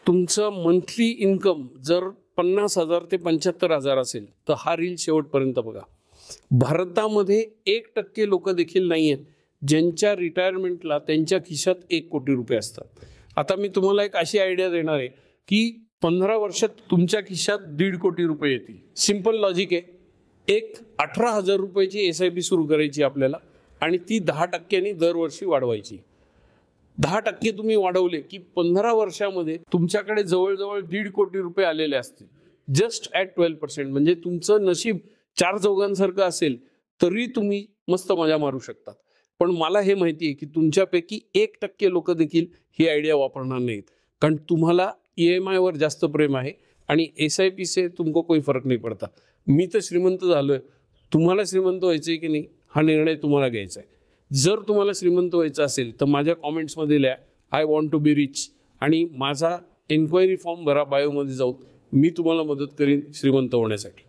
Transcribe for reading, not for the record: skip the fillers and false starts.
तुमचं monthly income जर 50,000 ते 75,000 असेल तर हा रील शेवटपर्यंत बघा. भारतामध्ये 1% लोक देखील नाही आहेत ज्यांच्या रिटायरमेंटला त्यांच्या खिशात 1 कोटी रुपये असतात. आता मी तुम्हाला एक अशी आयडिया देणार आहे की 15 वर्षात तुमच्या खिशात 1.5 कोटी रुपये येतील. सिंपल लॉजिक आहे. एक 18,000 रुपयाची SIP सुरू करायची आपल्याला आणि ती 10% दरवर्षी वाढवायची. 10% तुम्ही वाढवले की 15 वर्षामध्ये तुमच्याकडे जवळजवळ 1.5 कोटी रुपये आलेले असतील. Just at 12%. म्हणजे तुमचं नशीब 4 चौघांसारखं असेल तरी तुम्ही मस्त मजा मारू शकतात. पण मला हे माहिती आहे की तुमच्यापैकी 1% लोक देखील ही आयडिया वापरणार नाहीत, कारण तुम्हाला EMI वर जास्त प्रेम आहे आणि SIP से तुमको कोई फरक नाही पडता. मी तर श्रीमंत झालोय, तुम्हाला श्रीमंत व्हायचंय की नाही हा निर्णय तुम्हाला घ्यायचा आहे. जर तुम्हाला श्रीमंत व्हायचं असेल तर माझ्या कॉमेंट्समध्ये लिहा I want to be rich आणि माझा एन्क्वायरी फॉर्म भरा बायोमध्ये जाऊन. मी तुम्हाला मदत करीन श्रीमंत होण्यासाठी.